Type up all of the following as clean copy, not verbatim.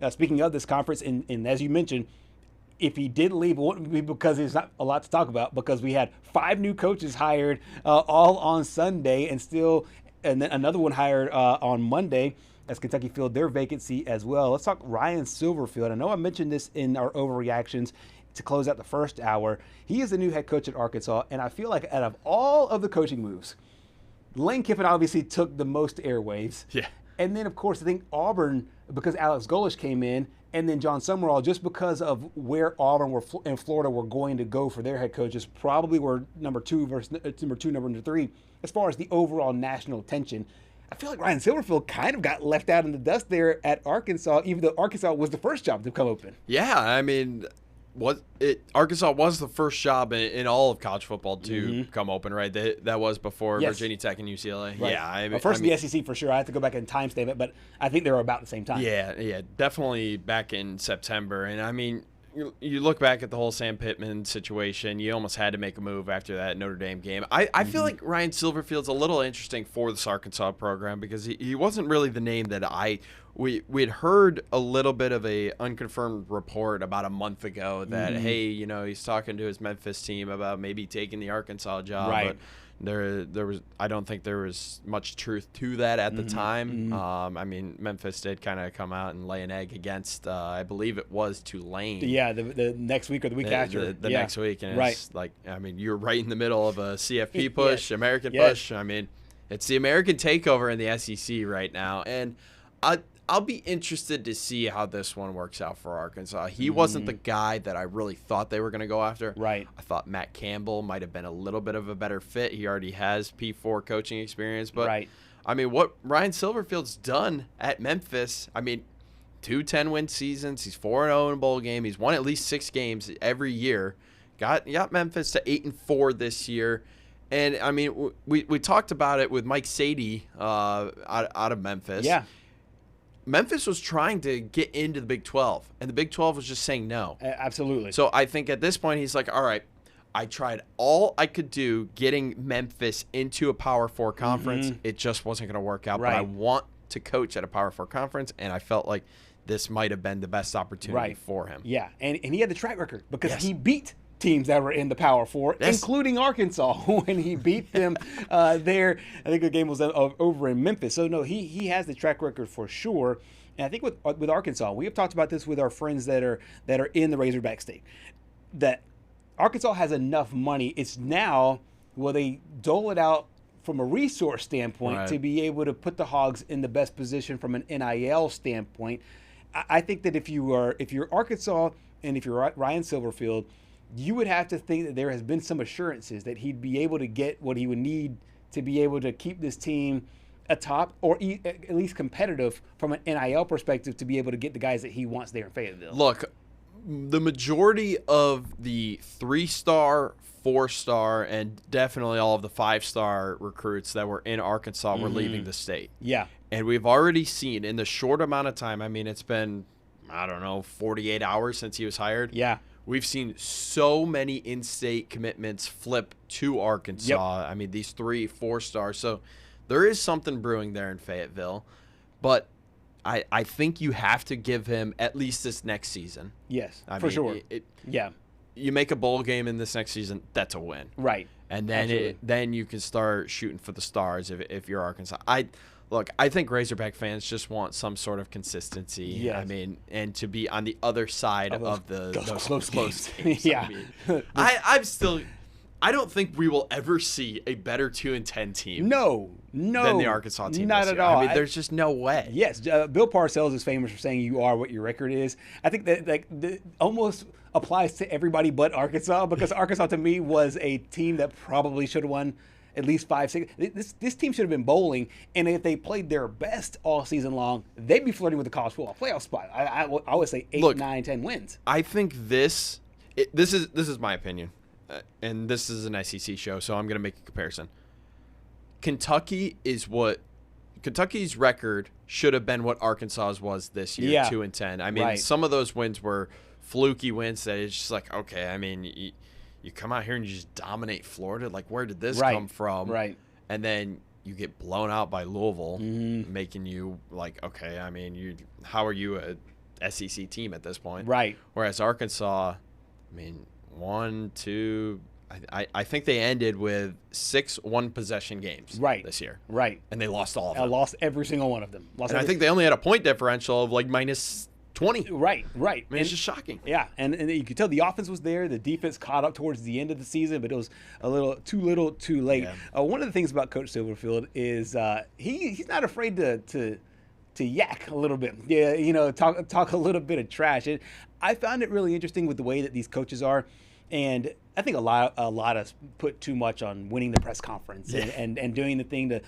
speaking of this conference, and as you mentioned, if he did leave, it wouldn't be because there's not a lot to talk about, because we had 5 new coaches hired all on Sunday, and then another one hired on Monday as Kentucky filled their vacancy as well. Let's talk Ryan Silverfield. I know I mentioned this in our overreactions to close out the first hour. He is the new head coach at Arkansas, and I feel like out of all of the coaching moves, Lane Kiffin obviously took the most airwaves. Yeah. And then, of course, I think Auburn, because Alex Golesh came in, and then John Summerall, just because of where Auburn and Florida were going to go for their head coaches, probably were number 2 versus number 3, as far as the overall national attention. I feel like Ryan Silverfield kind of got left out in the dust there at Arkansas, even though Arkansas was the first job to come open. Yeah, I mean, Arkansas was the first job in all of college football to come open, right? That was before Virginia Tech and UCLA. Right. Yeah, First in the SEC for sure. I have to go back and timestamp it, but I think they were about the same time. Yeah, definitely back in September. And I mean, you look back at the whole Sam Pittman situation, you almost had to make a move after that Notre Dame game. I feel like Ryan Silverfield's a little interesting for this Arkansas program because he wasn't really the name that we had heard a little bit of a unconfirmed report about a month ago that, hey, he's talking to his Memphis team about maybe taking the Arkansas job. Right. But there was I don't think there was much truth to that at the time. I mean, Memphis did kind of come out and lay an egg against I believe it was Tulane. Yeah, the next week or the week after. The next week, and it's like, I mean, you're right in the middle of a CFP push, American push. I mean, it's the American takeover in the SEC right now, and I'll be interested to see how this one works out for Arkansas. He wasn't the guy that I really thought they were going to go after. Right. I thought Matt Campbell might have been a little bit of a better fit. He already has P4 coaching experience. But, I mean, what Ryan Silverfield's done at Memphis, I mean, 2 10-win seasons. He's 4-0 in a bowl game. He's won at least 6 games every year. Got Memphis to 8-4 this year. And, I mean, we talked about it with Mike Sadie out of Memphis. Yeah. Memphis was trying to get into the Big 12, and the Big 12 was just saying no. Absolutely. So I think at this point he's like, all right, I tried all I could do getting Memphis into a Power 4 conference. It just wasn't going to work out, but I want to coach at a Power 4 conference, and I felt like this might have been the best opportunity for him. Yeah, and he had the track record because he beat teams that were in the Power 4, including Arkansas, when he beat them there. I think the game was over in Memphis. So, no, he has the track record for sure. And I think with Arkansas, we have talked about this with our friends that are in the Razorback State, that Arkansas has enough money. It's now, will they dole it out from a resource standpoint to be able to put the Hogs in the best position from an NIL standpoint. I think that if you're Arkansas and if you're Ryan Silverfield, you would have to think that there has been some assurances that he'd be able to get what he would need to be able to keep this team atop or at least competitive from an NIL perspective to be able to get the guys that he wants there in Fayetteville. Look, the majority of the 3-star, 4-star, and definitely all of the 5-star recruits that were in Arkansas were leaving the state. Yeah. And we've already seen in the short amount of time, I mean, it's been, 48 hours since he was hired. Yeah. We've seen so many in-state commitments flip to Arkansas. I mean, these 3, 4-stars. So there is something brewing there in Fayetteville. But I think you have to give him at least this next season. Yes, I for mean, sure. You make a bowl game in this next season, that's a win. Right. And then then you can start shooting for the stars if you're Arkansas. Look, I think Razorback fans just want some sort of consistency. Yes. I mean, and to be on the other side of those close games. Yeah. I mean, I don't think we will ever see a better 2-10 team. No, than the Arkansas team. Not this at year. all. I mean, there's just no way. Yes, Bill Parcells is famous for saying you are what your record is. I think that almost applies to everybody but Arkansas, because Arkansas to me was a team that probably should have won at least 5, 6. This team should have been bowling, and if they played their best all season long, they'd be flirting with the college football playoff spot. I would say 8, 9, 10 wins. I think this is my opinion, and this is an SEC show, so I'm going to make a comparison. Kentucky's record should have been what Arkansas's was this year, 2-10. I mean, some of those wins were fluky wins that it's just like, okay, I mean, you come out here and you just dominate Florida. Like, where did this come from? Right. And then you get blown out by Louisville, making you like, okay, I mean, how are you SEC team at this point. Right. Whereas Arkansas, I mean, I think they ended with 6 one-possession games this year. Right. And they lost all of them. Lost every single one of them. I think they only had a point differential of like minus 20. Right. I mean, it's just shocking. Yeah, and you could tell the offense was there. The defense caught up towards the end of the season, but it was a little, too late. Yeah. One of the things about Coach Silverfield is he's not afraid to yak a little bit. Yeah, talk a little bit of trash. I found it really interesting with the way that these coaches are. And I think a lot of us put too much on winning the press conference and doing the thing that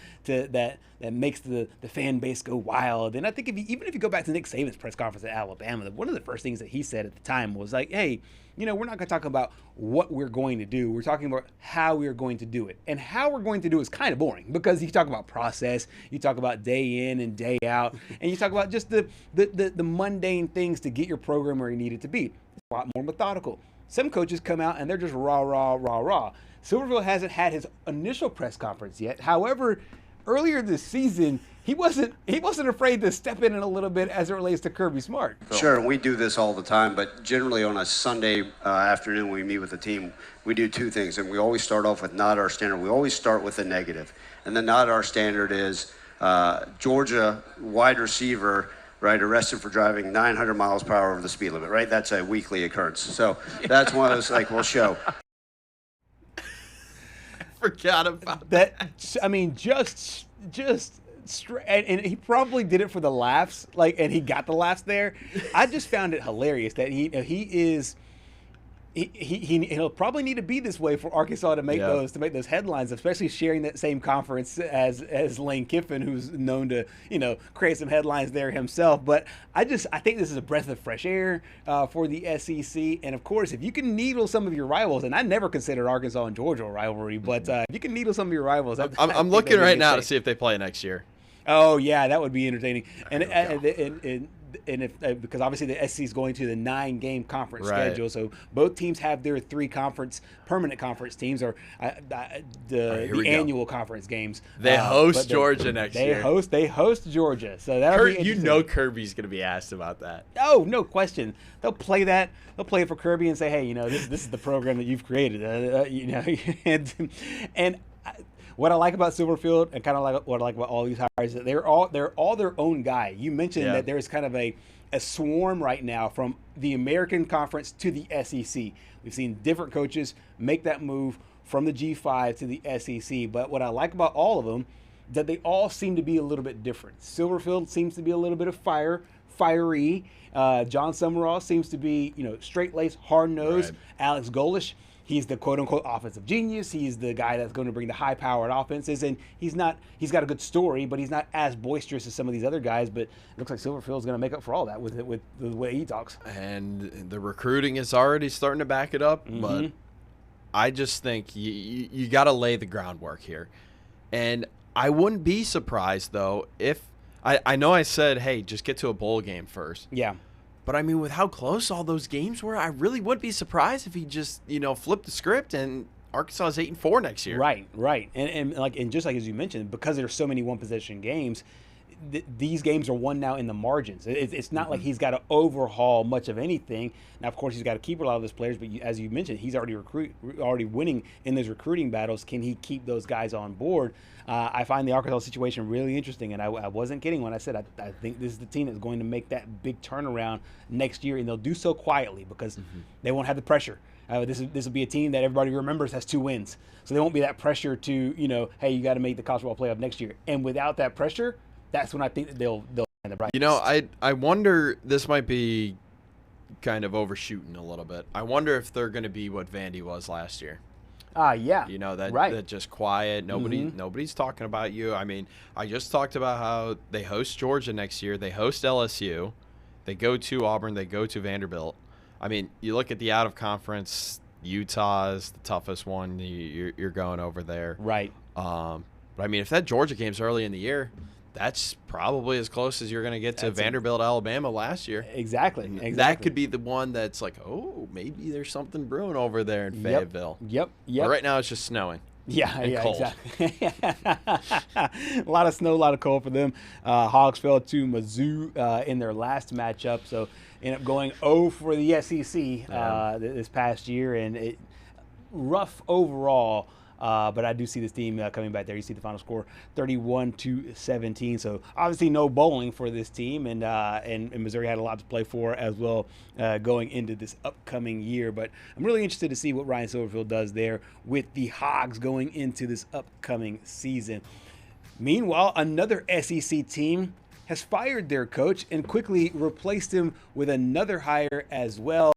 makes the fan base go wild. And I think even if you go back to Nick Saban's press conference at Alabama, one of the first things that he said at the time was like, hey, we're not going to talk about what we're going to do. We're talking about how we're going to do it. And how we're going to do it is kind of boring because you talk about process, you talk about day in and day out, and you talk about just the mundane things to get your program where you need it to be. It's a lot more methodical. Some coaches come out and they're just rah. Silverfield hasn't had his initial press conference yet. However, earlier this season, he wasn't afraid to step in a little bit as it relates to Kirby Smart. Sure, and we do this all the time, but generally on a Sunday afternoon when we meet with the team, we do 2 things, and we always start off with not our standard. We always start with a negative, and the not our standard is Georgia wide receiver, right, arrested for driving 900 miles per hour over the speed limit, right? That's a weekly occurrence. So that's one of those, like, we'll show. Forgot about that. I mean, just and he probably did it for the laughs, and he got the laughs there. I just found it hilarious that he'll probably need to be this way for Arkansas to make those headlines, especially sharing that same conference as Lane Kiffin, who's known to create some headlines there himself. But I think this is a breath of fresh air for the SEC, and of course, if you can needle some of your rivals, and I never considered Arkansas and Georgia a rivalry, but if you can needle some of your rivals, I'm looking right now to see if they play next year. Oh yeah, that would be entertaining, and if because obviously the SEC is going to the 9-game conference schedule, so both teams have their 3 permanent conference teams, or the annual conference games. They host Georgia next year. They host Georgia, so that'll be interesting. Kirby's going to be asked about that. Oh, no question. They'll play that. They'll play it for Kirby and say, hey, this is the program that you've created, and. What I like about Silverfield, and kind of like what I like about all these hires, is that they're all their own guy. You mentioned that there's kind of a swarm right now from the American Conference to the SEC. We've seen different coaches make that move from the G5 to the SEC. But what I like about all of them, that they all seem to be a little bit different. Silverfield seems to be a little bit of fiery. John Summerall seems to be straight-laced, hard-nosed. Right. Alex Golish, he's the quote-unquote offensive genius. He's the guy that's going to bring the high-powered offenses, and he's got a good story, but he's not as boisterous as some of these other guys. But it looks like Silverfield's going to make up for all that with the way he talks. And the recruiting is already starting to back it up, but I just think you got to lay the groundwork here. And I wouldn't be surprised, though, if I know I said, hey, just get to a bowl game first. Yeah. But, I mean, with how close all those games were, I really wouldn't be surprised if he just, flipped the script and Arkansas is 8-4 next year. Right. And just like as you mentioned, because there's so many one-possession games, these games are won now in the margins. It's not like he's got to overhaul much of anything. Now, of course, he's got to keep a lot of those players, but as you mentioned, he's already winning in those recruiting battles. Can he keep those guys on board? I find the Arkansas situation really interesting, and I wasn't kidding when I said I think this is the team that's going to make that big turnaround next year, and they'll do so quietly because they won't have the pressure. This will be a team that everybody remembers has 2 wins, so there won't be that pressure to hey, you got to make the college football playoff next year. And without that pressure, that's when I think that they'll find the brightest. I wonder, this might be kind of overshooting a little bit. I wonder if they're going to be what Vandy was last year. Yeah. That just quiet. Nobody's talking about you. I mean, I just talked about how they host Georgia next year. They host LSU. They go to Auburn. They go to Vanderbilt. I mean, you look at the out-of-conference, Utah is the toughest one. You're going over there. Right. But, I mean, if that Georgia game's early in the year, that's probably as close as you're going to get to Vanderbilt, Alabama last year. Exactly. That could be the one that's like, oh, maybe there's something brewing over there in Fayetteville. Yep. But right now it's just snowing. Yeah, exactly. A lot of snow, a lot of cold for them. Hogs fell to Mizzou in their last matchup, so ended up going 0 for the SEC this past year, and rough overall. But I do see this team coming back there. You see the final score, 31-17. So obviously no bowling for this team, and Missouri had a lot to play for as well going into this upcoming year. But I'm really interested to see what Ryan Silverfield does there with the Hogs going into this upcoming season. Meanwhile, another SEC team has fired their coach and quickly replaced him with another hire as well.